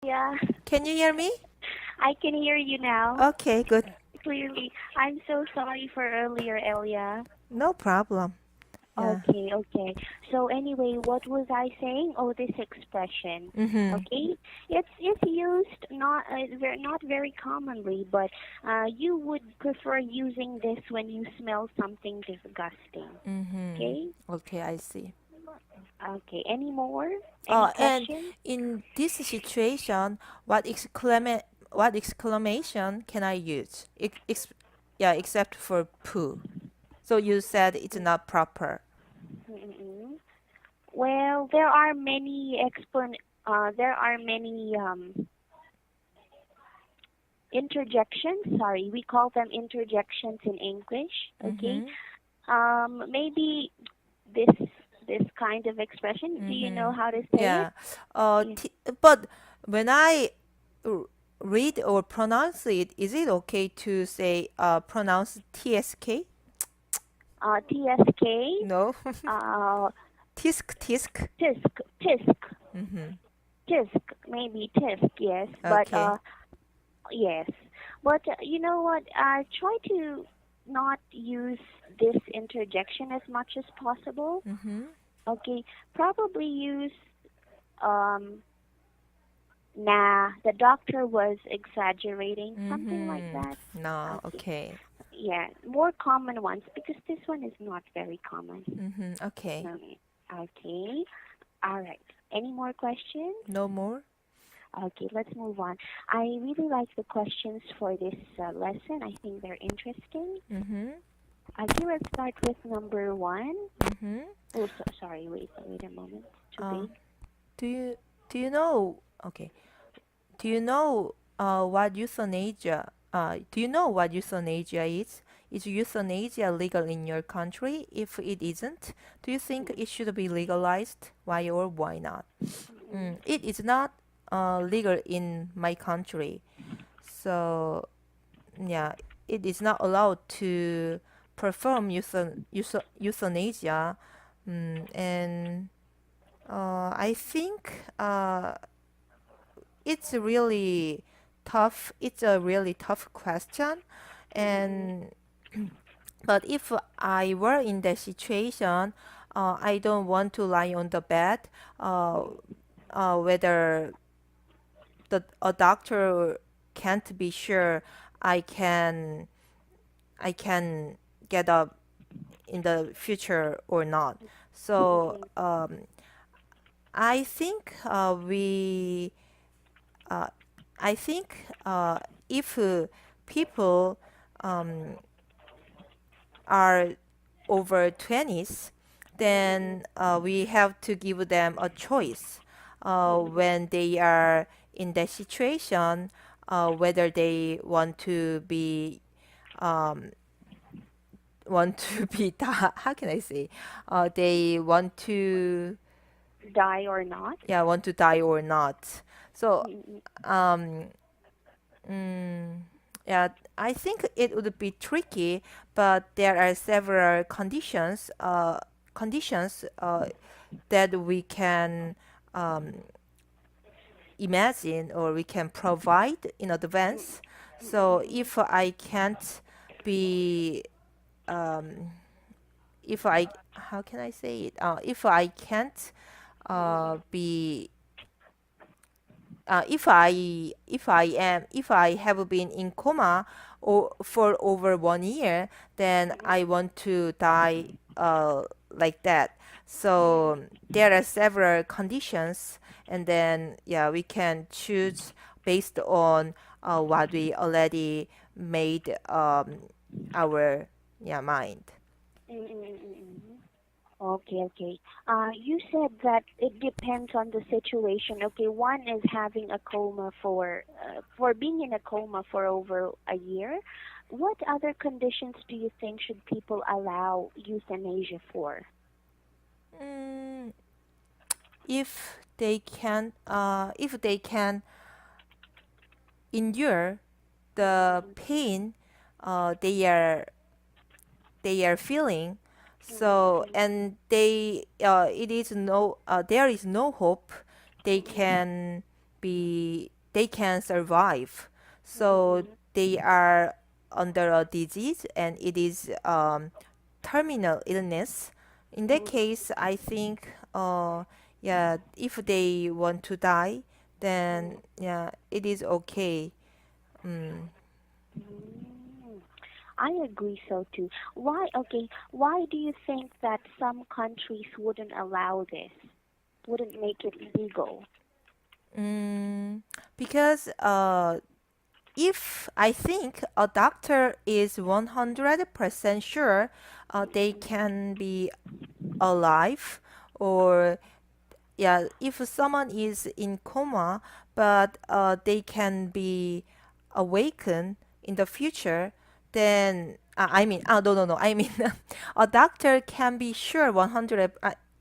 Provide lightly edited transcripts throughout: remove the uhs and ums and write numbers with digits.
Yeah, Can you hear me? I can hear you now Okay, good. clearly. I'm so sorry for earlier, Elia. No problem. Yeah. Okay. So anyway, what was I saying? Oh, this expression. Mhm. Okay, it's used not very commonly, but you would prefer using this when you smell something disgusting. Mhm. Okay. Okay, I see. Okay. Any more? Any And questions? in this situation, what exclamation can I use? Yeah, except for poo. So you said it's not proper. Mm-mm. Well, there are many interjections. Sorry, we call them interjections in English. Okay. Mhm. Maybe this this kind of expression. Do you know Mhm. how to say it? Yeah. Yeah. But when I r- read or pronounce it, is it okay to say pronounce TSK? TSK. No. Uh, Tisk tisk. tisk, tisk, Mhm. tisk. Maybe tisk. Yes, but Okay. yes. But you know what? Try to not use this interjection as much as possible. Mhm. Okay, probably use um nah, the doctor was exaggerating, something like Mhm. that. No. Okay. Okay. Yeah, more common ones because this one is not very common. Mhm. Okay. Um, okay. All right. Any more questions? No more. Okay, let's move on. I really like the questions for this lesson. I think they're interesting. Mhm. Okay, let's start with number one. Mhm. Oh, sorry. Wait a moment. Too Uh, big. do you do you know? Okay. Do you know what euthanasia? Do you know what euthanasia is? Is euthanasia legal in your country? If it isn't, do you think it should be legalized? Why or why not? Mm-mm. It is not legal in my country, so yeah, it is not allowed to perform euthanasia, and I think it's really tough. It's a really tough question, Mm-mm. and but if I were in that situation, I don't want to lie on the bed. Uh, whether a doctor can't be sure I can I can get up in the future or not. So Mm-mm. I think uh, I think if people um, are over 20s, Mm-mm. then we have to give them a choice Mm-mm. when they are in that situation, whether they um, want to be how can I say they want to Die or not? yeah want to die or not. So Mm-mm. um, Mm, yeah, I think it would be tricky, but there are several conditions that we can um, imagine or we can provide in advance. So Mm-mm. if I can't be, um, if I, how can I say it? If I can't Mm-mm. be if I have been in coma for over 1 year, then Mm-mm. I want to die like that. Mm-mm. So there are several conditions, and then yeah, we can choose based on what we already made our yeah mind. Mm-mm. Okay. You said that it depends on the situation. Okay, one is having a coma for being in a coma for over a year. What other conditions do you think should people allow euthanasia for? Mm, if they can endure the Mm-mm. pain uh, they are they are feeling. So Mm-mm. and there is no hope they Mm-mm. can be they can survive. So Mhm. they are under a disease and it is terminal illness. In that Mhm. case, I think, yeah, if they want to die, then Mhm. yeah, it is okay. Mm. Mm. I agree so too. Why, okay, why do you think that some countries wouldn't allow this? Wouldn't make it legal? Mm, because if I think a doctor is 100% sure they can be alive, or yeah, if someone is in coma but they can be awakened in the future, then I mean, no, no, no, I mean, a doctor can be sure 100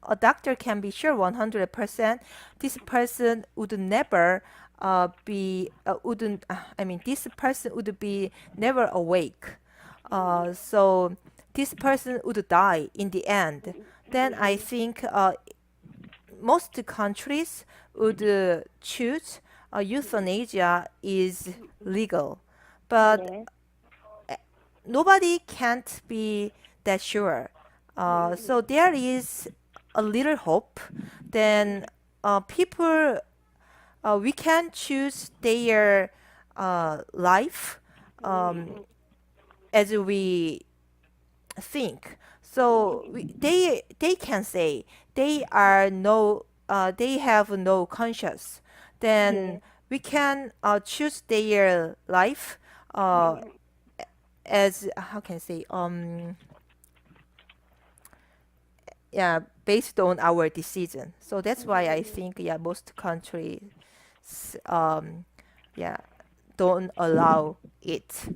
a doctor can be sure 100% this person would never be wouldn't I mean, this person would be never awake, so this person would die in the end. Then I Mhm. think most countries would choose Mhm. euthanasia is Mhm. legal, but Yes. uh, nobody can't be that sure. So Mhm. there is a little hope. Then Mhm. people, we can choose their life um, Mhm. as we think. So they can say they have no conscience. Then Yes. we can choose their life uh, Mhm. as how can I say yeah, based on our decision. So that's why I Mhm. think, yeah, most countries um yeah, don't allow it.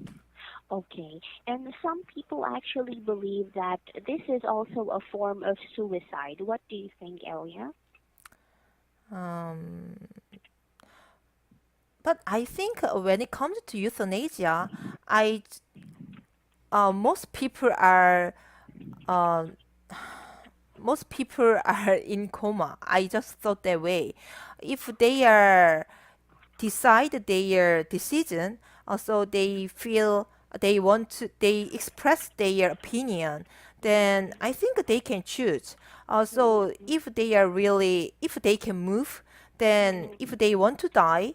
Okay. And some people actually believe that this is also a form of suicide. What do you think, Elia? Um, but I think when it comes to euthanasia, I most people are uh, most people are in coma. I just thought that way. If they are decide their decision, also they feel they want to, they express their opinion, then I think they can choose. Also, Mhm. if they are really, if they can move, then if Mhm. they want to die,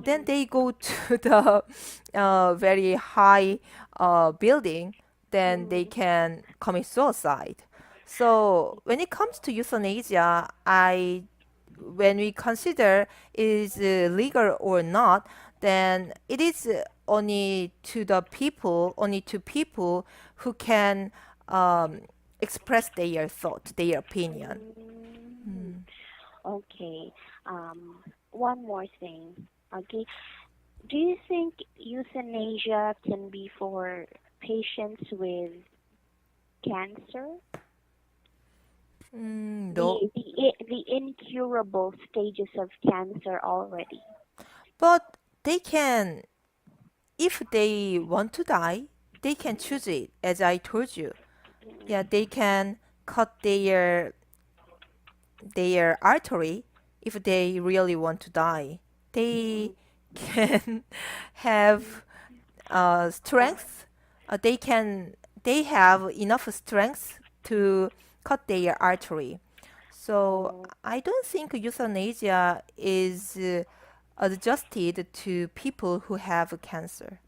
then Mhm. they go to the very high building, then they Mhm. can commit suicide. So when it comes to euthanasia, I when we consider is legal or not, then it is only to people who can um, express their thought, their opinion. Mm. Mm. Okay. One more thing. Okay. Do you think euthanasia can be for patients with cancer? No, The incurable stages of cancer already. but they can, if they want to die, they can choose it. As I told you, yeah, they can cut their artery if they really want to die. They Mhm. can have strength. They can. They have enough strength to cut their artery. So Oh, I don't think euthanasia is adjusted to people who have cancer.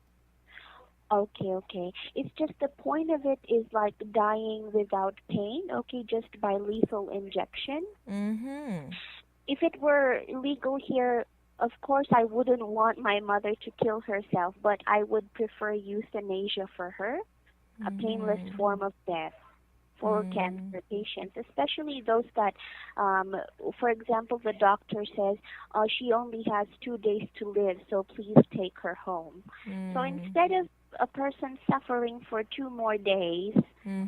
okay, okay. It's just the point of it is like dying without pain, okay, just by lethal injection. Mm-hmm. If it were legal here, of course I wouldn't want my mother to kill herself, but I would prefer euthanasia for her, a painless Mm-hmm. form of death for Mm-hmm. cancer patients, especially those that, um, for example, the doctor says she only has 2 days to live, so please take her home. So Mm-hmm. instead of a person suffering for 2 more days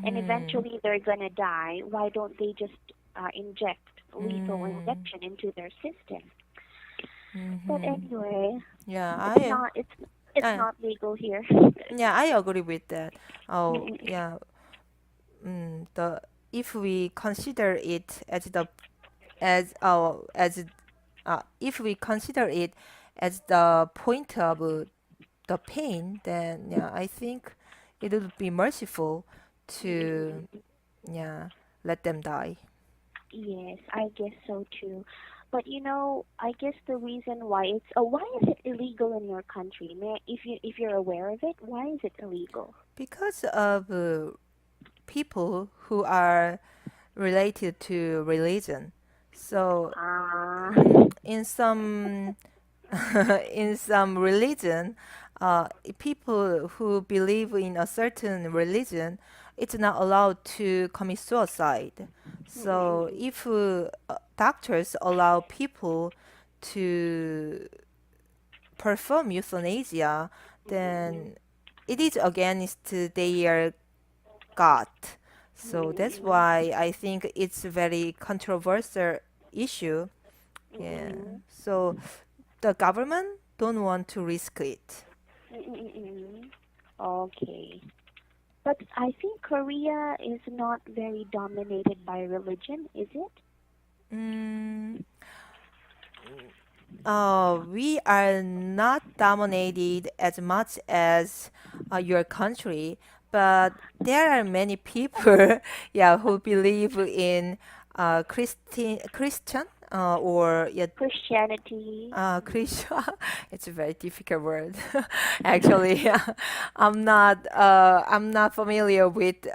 and Mm-hmm. eventually they're gonna die, why don't they just inject lethal Mm-hmm. injection into their system? But Mm-hmm. anyway, Yeah, it's not it's I not legal here. yeah, I agree with that. Oh, yeah. The if we consider it as the as if we consider it as the point of the pain, then yeah, I think it would be merciful to Mm-mm. yeah let them die. Yes, I guess so too. But I guess the reason why why is it illegal in your country? If you're aware of it, why is it illegal? Because of people who are related to religion. So Ah, in some in some religion, people who believe in a certain religion, it's not allowed to commit suicide. So mm-mm. if doctors allow people to perform euthanasia, Mm-mm. then it is against their God. So that's Mm-mm. why I think it's a very controversial issue. Yeah. Mm-mm. So the government don't want to risk it. Mm-mm. Okay. But I think Korea is not very dominated by religion, is it? Mm, we are not dominated as much as your country, but there are many people, yeah, who believe in Christian or yeah, Christianity. Christian. It's a very difficult word. Actually, I'm not familiar with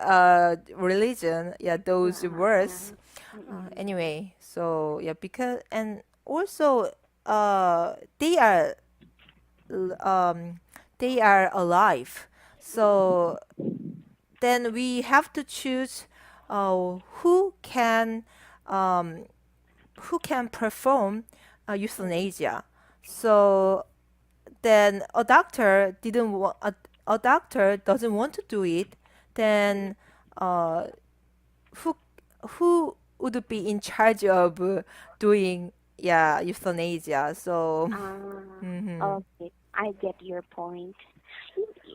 religion. Yeah, those words. Mm-mm. Anyway, so yeah, because and also they are l- um they are alive. Mm-mm. So then we have to choose who can um who can perform Mm-mm. euthanasia. So then a doctor doesn't want to do it, Mm-mm. then uh, who who would be in charge of doing yeah euthanasia? So hmm Okay, I get your point.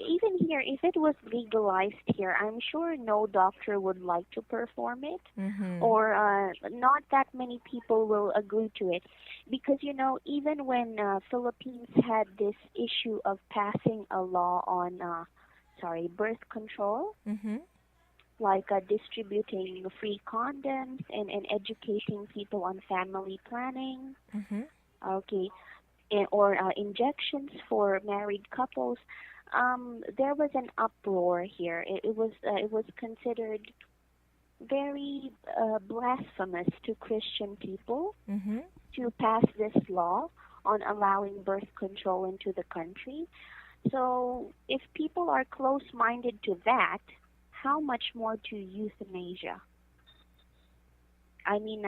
Even here, if it was legalized here, I'm sure no doctor would like to perform it, hmm or not that many people will agree to it, because even when Philippines had this issue of passing a law on, birth control, hmm like distributing free condoms and educating people on family planning. hmm Okay, or injections for married couples. There was an uproar here. It was considered very blasphemous to Christian people hmm to pass this law on allowing birth control into the country. So if people are close-minded to that, how much more to euthanasia? I mean,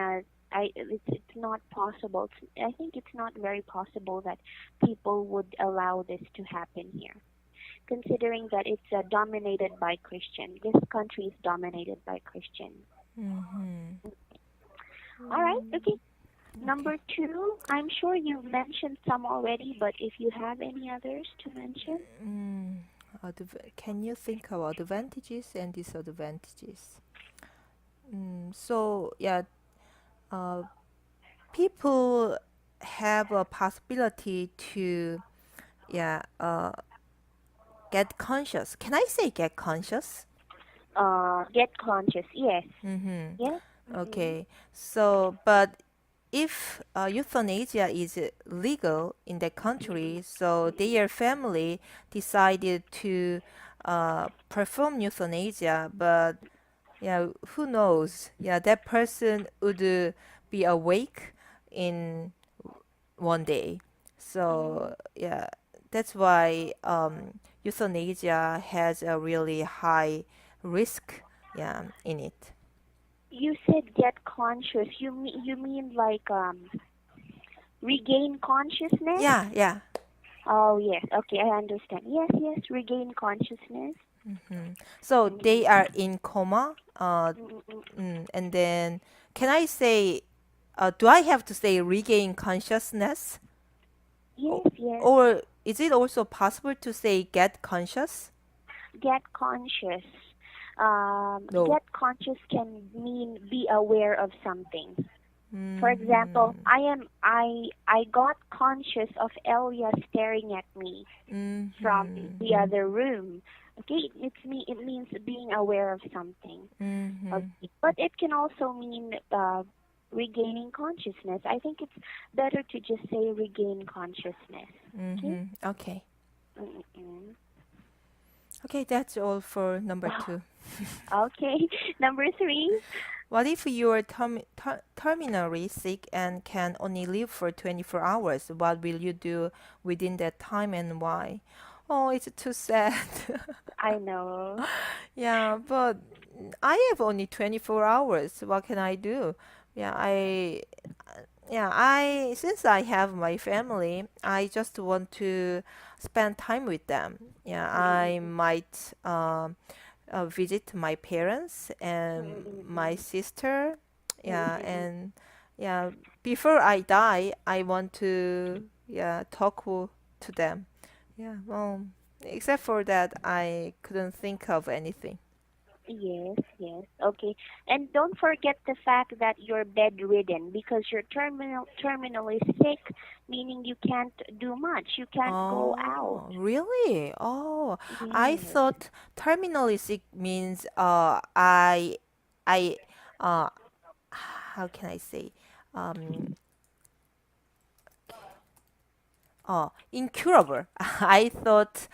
it's not possible. I think it's not very possible that people would allow this to happen here, considering that it's dominated by Christian. This country is dominated by Christian. hmm All right, okay. Okay. Number two, I'm sure you've mentioned some already, but if you have any others to mention, Can you think about advantages and disadvantages? So yeah, uh, people have a possibility to yeah get conscious. Can I say get conscious? get conscious. Yes, Mm-hmm. yes. Mm-mm. Okay. So, but if euthanasia is legal in that country, so Mm-mm. their family decided to perform euthanasia, but yeah, who knows? Yeah, that person would be awake in one day. Mm. So yeah, that's why euthanasia has a really high risk, yeah, in it. You said get conscious. You mean like regain consciousness? Yeah, yeah. Oh yes. Okay, I understand. Yes, yes. Regain consciousness. So they Mm-mm. are in coma, Mm-mm. and then can I say, do I have to say regain consciousness, Yes, yes. or is it also possible to say get conscious? Get conscious. No. Get conscious can mean be aware of something. For example, Mm-hmm. I got conscious of Elia staring at me from Mm-hmm. the other room. Okay, it means being aware of something. Mm-hmm. Okay, but it can also mean regaining consciousness. I think it's better to just say regain consciousness. Okay. Mm-hmm. Okay. Mm-mm. Okay, that's all for number two. Okay. Number three. What if you're terminally sick and can only live for 24 hours? What will you do within that time and why? Oh, it's too sad. I know. Yeah, but I have only 24 hours. What can I do? Yeah, I since I have my family, I just want to spend time with them. Yeah, I Mm-mm. might visit my parents and my Mm-mm. sister. Yeah, Mm-mm. and yeah, before I die, I want to talk to them. Yeah, well, except for that, I couldn't think of anything. Yes, yes. Okay. And don't forget the fact that you're bedridden because you're terminally sick, meaning you can't do much. You can't go out. Oh, really? Oh, I Yes. thought terminally sick means I uh how can I say um incurable. I thought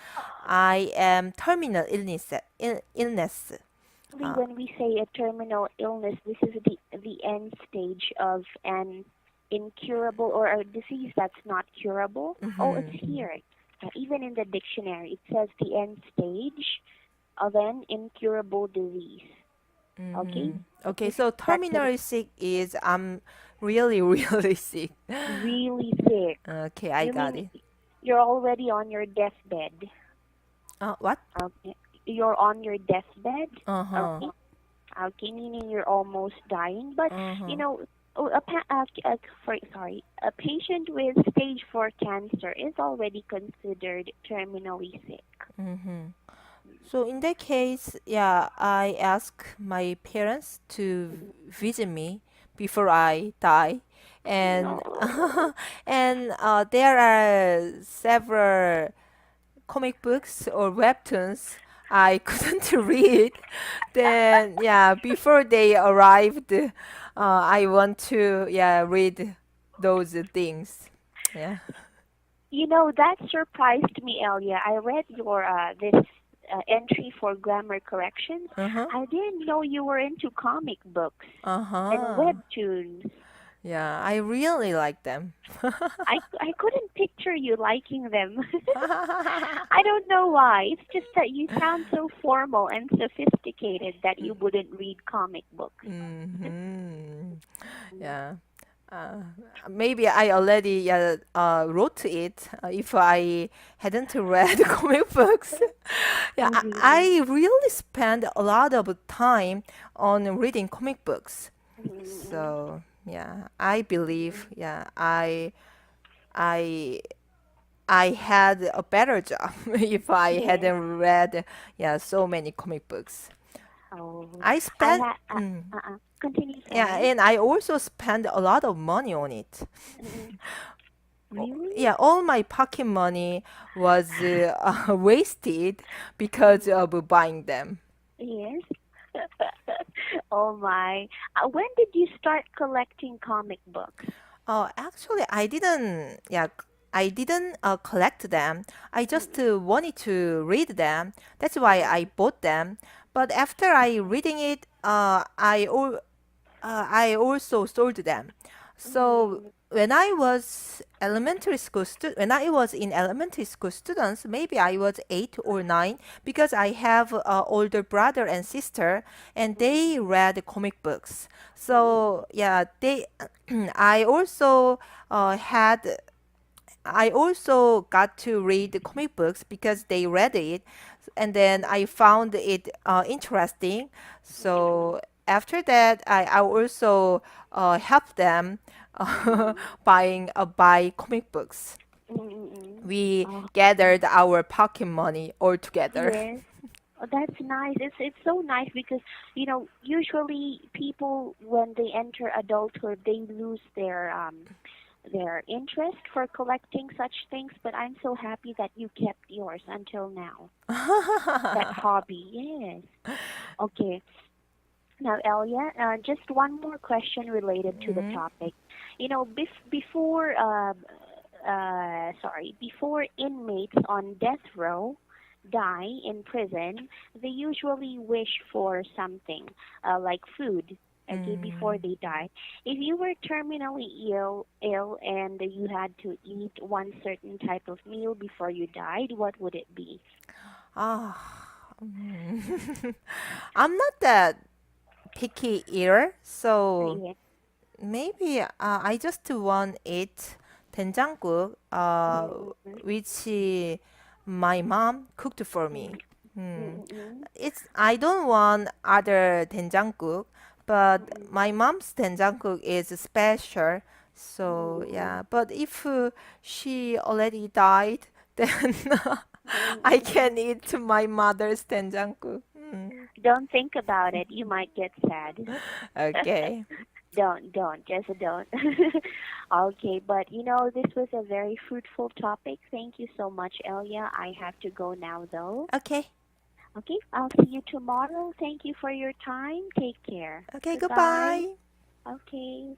I am terminal illness. Actually, Uh, when we say a terminal illness, this is the end stage of an incurable or a disease that's not curable. Oh, it's mm-hmm, here. Even in the dictionary, it says the end stage of an incurable disease. Okay? mm-hmm. Okay, Okay? so That's what it's terminally sick is I'm really really sick. really sick. Okay, I You got mean it. you're already on your deathbed. What? Okay? You're on your deathbed. Uh-huh. Okay? Okay, meaning you're almost dying. But you Uh-huh. know, a patient with stage 4 cancer is already considered terminally sick. Mm-hmm. So in that case, yeah, I ask my parents to visit me before I die, and No. and there are several comic books or webtoons I couldn't read. Then yeah, before they arrived, I want to read those things. Yeah. You know, that surprised me, Elia. I read your this entry for grammar corrections. Uh huh. I didn't know you were into comic books Uh and huh. webtoons. Yeah, I really like them. I couldn't picture you liking them. I don't know why. It's just that you sound so formal and sophisticated that you wouldn't read comic books. Mm-hmm. Mm. Yeah. Uh, Maybe I already wrote it if I hadn't read comic books. Yeah, Oh, really? I really spend a lot of time on reading comic books. Mm-mm. So yeah, I believe I I had a better job if I Yes. hadn't read so many comic books. Oh, I I spent had. Continue. yeah, Sorry. and I also spend a lot of money on it. Mm-mm. Really? Yeah, all my pocket money was wasted because Mm-mm. of buying them. Yes. Oh my. When did you start collecting comic books? Actually, I didn't collect them. I just Mm-mm. wanted to read them. That's why I bought them. But after I reading it, I also sold them. So Mm-mm. when I was in elementary school students, maybe I was 8 or 9 because I have older brother and sister, and Mm-mm. they read comic books. Mm-mm. So yeah, they I also had I also got to read the comic books because they read it, and then I found it interesting. Mm-mm. So after that, I also helped them Mm-mm. buy comic books. Mm-mm. We Oh, gathered our pocket money all together. yes. Oh, that's nice. It's so nice because usually people when they enter adulthood they lose their interest for collecting such things. But I'm so happy that you kept yours until now. That hobby, yes. Okay. Now, Elia, just one more question related to the Mhm. topic. Before inmates on death row die in prison, they usually wish for something like food. Okay, before Mm. they die. If you were terminally ill, and you had to eat one certain type of meal before you died, what would it be? Ah. I'm not that picky eater, so Yeah. maybe I just want eat 된장국, Mm-mm-mm. which my mom cooked for me. Mm-mm-mm. It's I don't want other 된장국, but Mm-mm. my mom's 된장국 is special. So Mm-mm. yeah, but if she already died, then I Mm-mm. can eat my mother's 된장국. Mm. Don't think about it. You might get sad. Okay. Don't, just don't. Okay, but this was a very fruitful topic. Thank you so much, Elia. I have to go now, though. Okay. Okay, I'll see you tomorrow. Thank you for your time. Take care. Okay, Goodbye. goodbye. Okay.